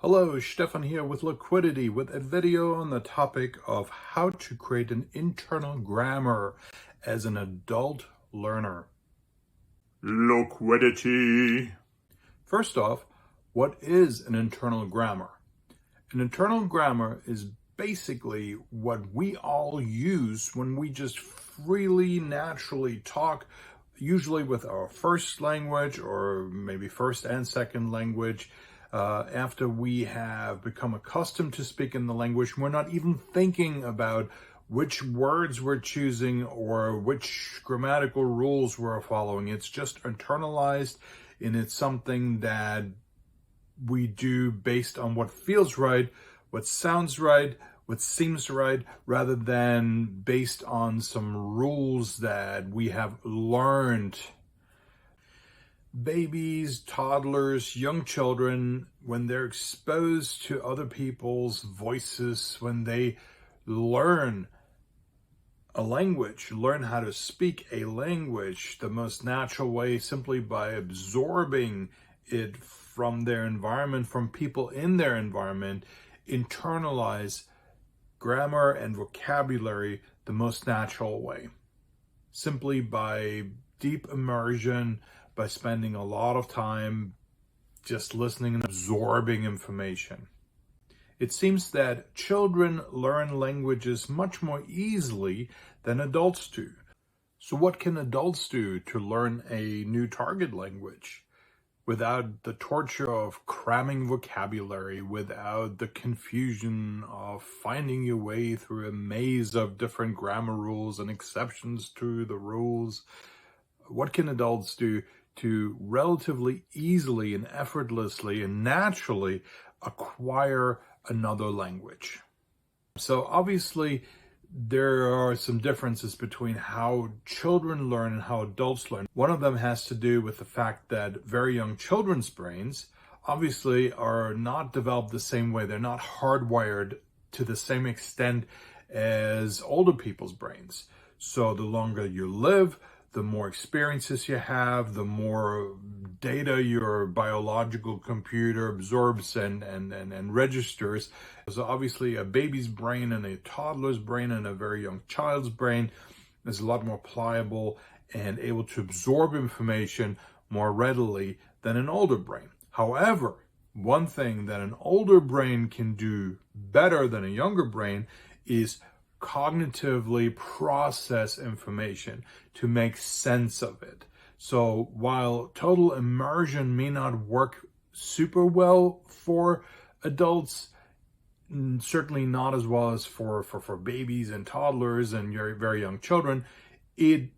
Hello, Stephan here with Liquidity with a video on the topic of how to create an internal grammar as an adult learner. Liquidity. First off, what is an internal grammar? An internal grammar is basically what we all use when we just freely, naturally talk, usually with our first language or maybe first and second language. After we have become accustomed to speaking the language, we're not even thinking about which words we're choosing or which grammatical rules we're following. It's just internalized, and it's something that we do based on what feels right, what sounds right, what seems right, rather than based on some rules that we have learned. Babies, toddlers, young children, when they're exposed to other people's voices, when they learn a language, learn how to speak a language, the most natural way, simply by absorbing it from their environment, from people in their environment, internalize grammar and vocabulary the most natural way. Simply by deep immersion, by spending a lot of time just listening and absorbing information. It seems that children learn languages much more easily than adults do. So what can adults do to learn a new target language without the torture of cramming vocabulary, without the confusion of finding your way through a maze of different grammar rules and exceptions to the rules? What can adults do to relatively easily and effortlessly and naturally acquire another language? So obviously there are some differences between how children learn and how adults learn. One of them has to do with the fact that very young children's brains obviously are not developed the same way. They're not hardwired to the same extent as older people's brains. So the longer you live, the more experiences you have, the more data your biological computer absorbs and registers. So obviously a baby's brain and a toddler's brain and a very young child's brain is a lot more pliable and able to absorb information more readily than an older brain. However, one thing that an older brain can do better than a younger brain is cognitively process information to make sense of it. So while total immersion may not work super well for adults, certainly not as well as for babies and toddlers and very, very young children, it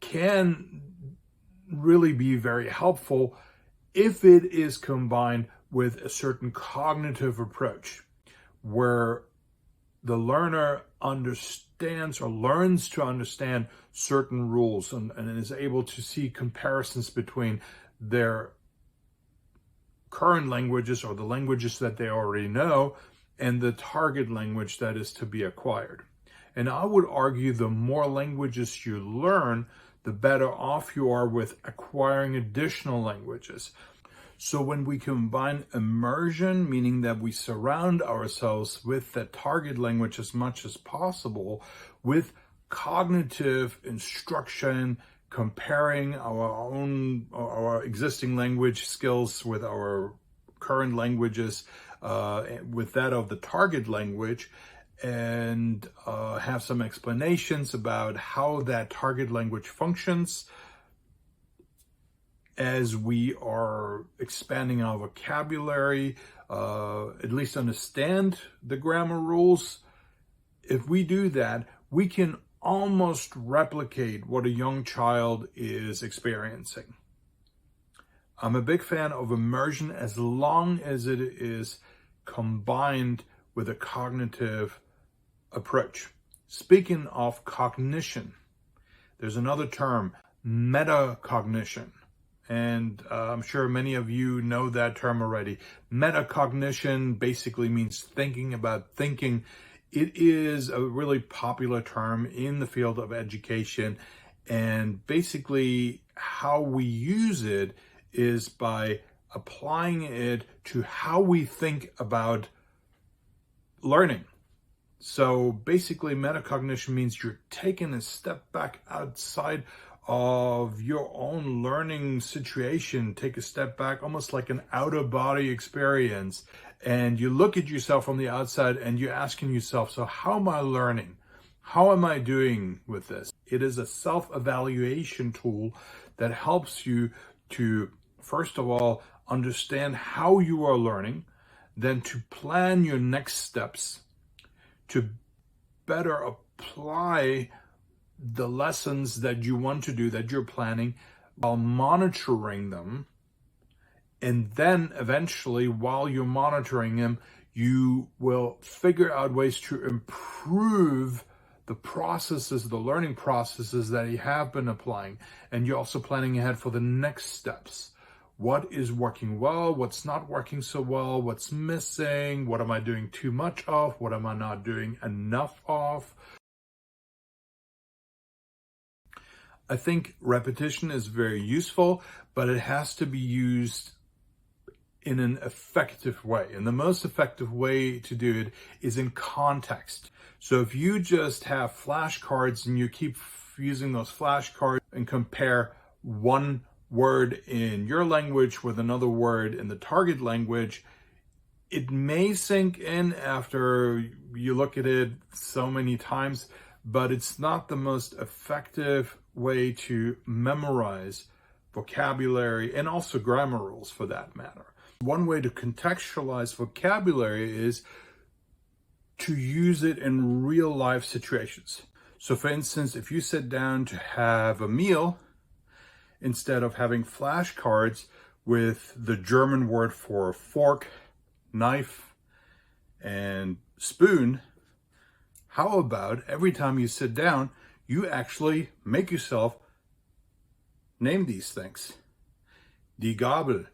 can really be very helpful if it is combined with a certain cognitive approach where the learner understands or learns to understand certain rules and is able to see comparisons between their current languages or the languages that they already know and the target language that is to be acquired. And I would argue the more languages you learn, the better off you are with acquiring additional languages. So when we combine immersion, meaning that we surround ourselves with that target language as much as possible, with cognitive instruction, comparing our existing language skills with our current languages, with that of the target language, and have some explanations about how that target language functions, as we are expanding our vocabulary, at least understand the grammar rules. If we do that, we can almost replicate what a young child is experiencing. I'm a big fan of immersion as long as it is combined with a cognitive approach. Speaking of cognition, there's another term, metacognition. And I'm sure many of you know that term already. Metacognition basically means thinking about thinking. It is a really popular term in the field of education. And basically how we use it is by applying it to how we think about learning. So basically, metacognition means you're taking a step back outside of your own learning situation. Take a step back, almost like an out-of-body experience. And you look at yourself from the outside and you're asking yourself, so how am I learning? How am I doing with this? It is a self-evaluation tool that helps you to, first of all, understand how you are learning, then to plan your next steps, to better apply the lessons that you want to do, that you're planning, while monitoring them. And then eventually, while you're monitoring them, you will figure out ways to improve the processes, the learning processes that you have been applying. And you're also planning ahead for the next steps. What is working well? What's not working so well? What's missing? What am I doing too much of? What am I not doing enough of? I think repetition is very useful, but it has to be used in an effective way. And the most effective way to do it is in context. So if you just have flashcards and you keep using those flashcards and compare one word in your language with another word in the target language, it may sink in after you look at it so many times, but it's not the most effective way to memorize vocabulary and also grammar rules for that matter. One way to contextualize vocabulary is to use it in real life situations. So for instance, if you sit down to have a meal, instead of having flashcards with the German word for fork, knife, and spoon, how about every time you sit down, you actually make yourself name these things. Die Gabel.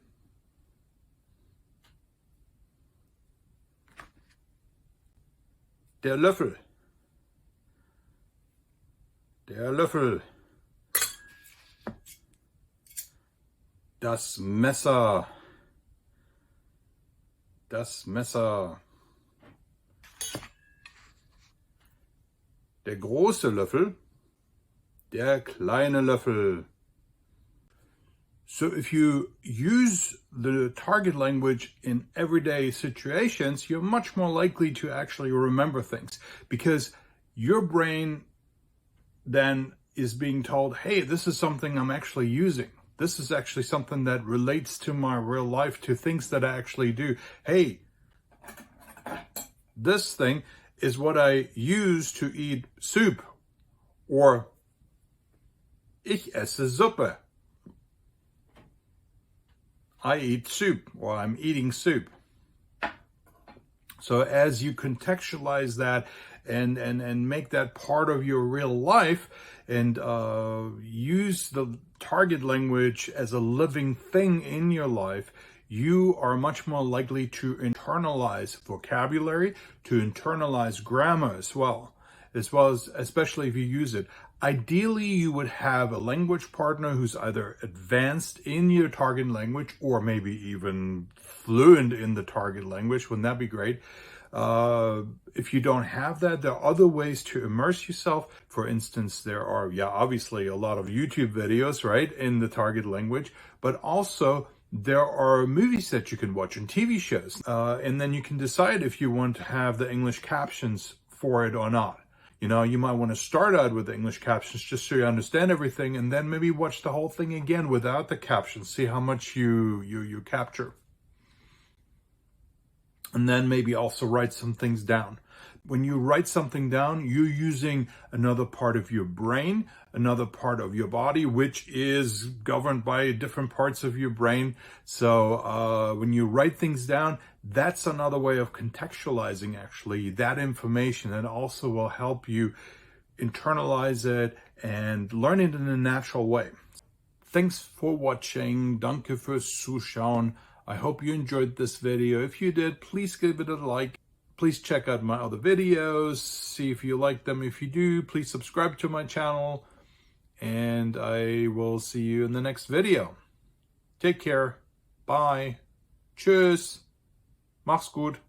Der Löffel. Der Löffel. Das Messer. Das Messer. Der große Löffel. Der kleine Löffel. So if you use the target language in everyday situations, you're much more likely to actually remember things, because your brain then is being told, hey, this is something I'm actually using. This is actually something that relates to my real life, to things that I actually do. Hey, this thing is what I use to eat soup. Or, ich esse Suppe. I eat soup, or I'm eating soup. So as you contextualize that and make that part of your real life and use the target language as a living thing in your life, you are much more likely to internalize vocabulary, to internalize grammar as well as especially if you use it. Ideally, you would have a language partner who's either advanced in your target language or maybe even fluent in the target language. Wouldn't that be great? If you don't have that, there are other ways to immerse yourself. For instance, there are, obviously a lot of YouTube videos, right, in the target language, but also there are movies that you can watch and TV shows. And then you can decide if you want to have the English captions for it or not. You know, you might want to start out with the English captions just so you understand everything, and then maybe watch the whole thing again without the captions, see how much you capture. And then maybe also write some things down. When you write something down, you're using another part of your brain, another part of your body, which is governed by different parts of your brain. So when you write things down, that's another way of contextualizing actually that information, and also will help you internalize it and learn it in a natural way. Thanks for watching. Danke fürs Zuschauen. I hope you enjoyed this video. If you did, please give it a like. Please check out my other videos, see if you like them. If you do, please subscribe to my channel, and I will see you in the next video. Take care. Bye. Tschüss. Mach's gut.